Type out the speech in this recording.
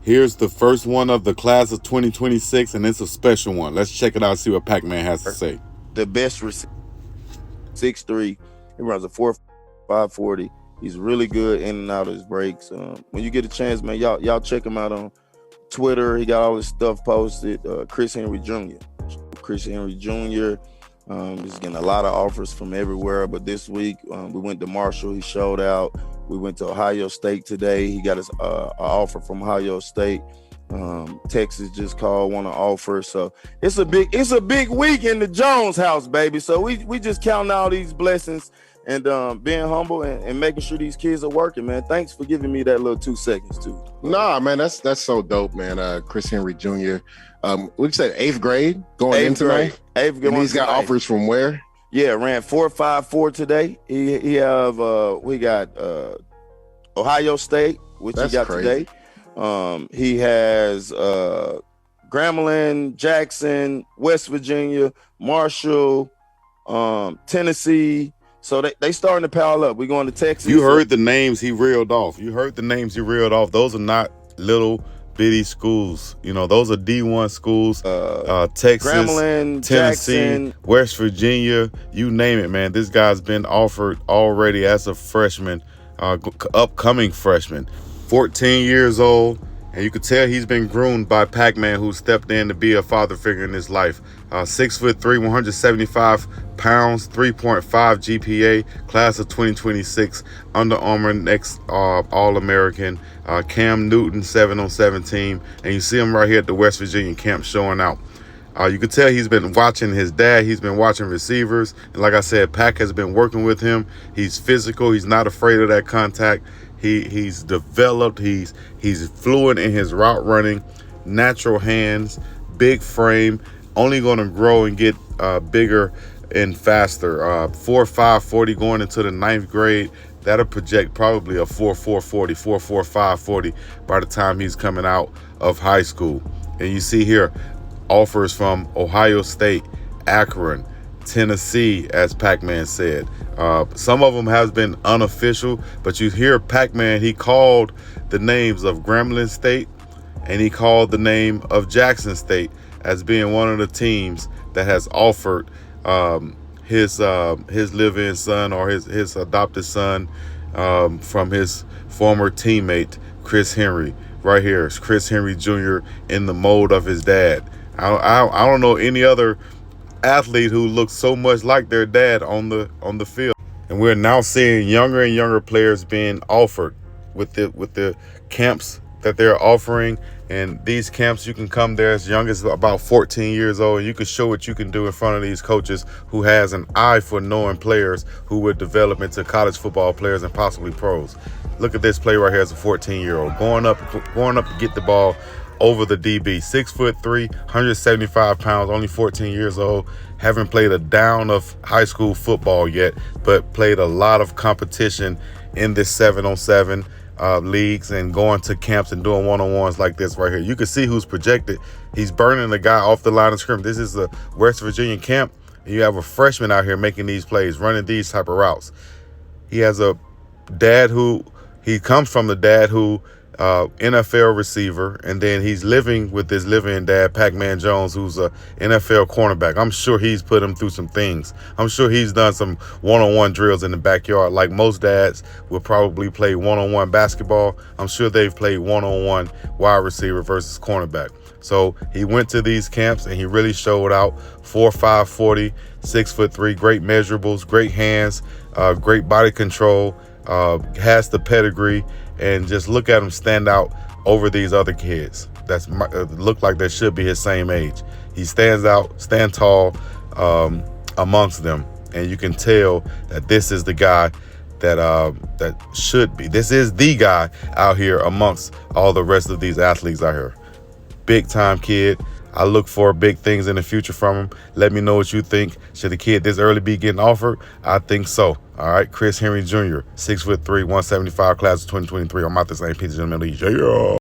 Here's the first one of the class of 2026, and it's a special one. Let's check it out and see what Pacman has to say. The best receiver, 6'3". He runs a 4.5 40. He's really good in and out of his breaks. When you get a chance, man, y'all check him out on Twitter. He got all his stuff posted. Chris Henry Jr. Chris Henry Jr. He's getting a lot of offers from everywhere. But this week, we went to Marshall. He showed out. We went to Ohio State today. He got his offer from Ohio State. Texas just called, want to offer. So it's a big week in the Jones house, baby. So we just counting all these blessings and being humble and making sure these kids are working, man. Thanks for giving me that little 2 seconds too. Nah, man, that's so dope, man. Chris Henry Jr. What you say, 8th grade going in tonight? 8th grade. And he's got offers from where? Yeah, ran 4.54 today. We got Ohio State, which That's he got crazy. today. He has Grambling, Jackson, West Virginia, Marshall, Tennessee. So they starting to pile up. We're going to Texas. You heard the names he reeled off. Those are not little bitty schools. You know, those are D1 schools. Texas, Grambling, Tennessee, Jackson, West Virginia, you name it, man. This guy's been offered already as a freshman, upcoming freshman. 14 years old, and you could tell he's been groomed by Pacman, who stepped in to be a father figure in his life. 6'3", 175 pounds, 3.5 GPA, class of 2026, Under Armour next All-American, Cam Newton 7-on-7 team, and you see him right here at the West Virginia camp showing out. You could tell he's been watching his dad. He's been watching receivers. And like I said, Pac has been working with him. He's physical. He's not afraid of that contact. He's developed. He's fluent in his route running, natural hands, big frame, only going to grow and get bigger and faster. 4.5 40 going into the 9th grade. That'll project probably a 4.4 40, 4.45 40 by the time he's coming out of high school. And you see here, offers from Ohio State, Akron, Tennessee, as Pacman said. Some of them has been unofficial, but you hear Pacman, he called the names of Grambling State and he called the name of Jackson State as being one of the teams that has offered his live-in son or his adopted son from his former teammate, Chris Henry. Right here is Chris Henry Jr. in the mold of his dad. I don't know any other athlete who looks so much like their dad on the field. And we're now seeing younger and younger players being offered with the camps that they're offering. And these camps, you can come there as young as about 14 years old, and you can show what you can do in front of these coaches who has an eye for knowing players who would develop into college football players and possibly pros. Look at this play right here as a 14-year-old going up to get the ball over the DB. 6'3", 175 pounds, only 14 years old. Haven't played a down of high school football yet, but played a lot of competition in this 7-on-7 leagues and going to camps and doing one-on-ones like this right here. You can see who's projected. He's burning the guy off the line of scrimmage. This is a West Virginia camp. And you have a freshman out here making these plays, running these type of routes. He has a dad he comes from the dad who NFL receiver, and then he's living with his live-in dad, Pacman Jones, who's a NFL cornerback. I'm sure he's put him through some things. I'm sure he's done some one-on-one drills in the backyard. Like most dads will probably play one-on-one basketball. I'm sure they've played one-on-one wide receiver versus cornerback. So he went to these camps and he really showed out. 4.5 40, 6'3", great measurables, great hands, great body control, has the pedigree. And just look at him stand out over these other kids that look like they should be his same age. He stands out, stand tall amongst them, and you can tell that this is the guy that should be. This is the guy out here amongst all the rest of these athletes out here. Big time kid. I look for big things in the future from him. Let me know what you think. Should a kid this early be getting offered? I think so. All right, Chris Henry Jr., 6'3", 175, class of 2023. I'm out the same pizza in the middle. Yeah.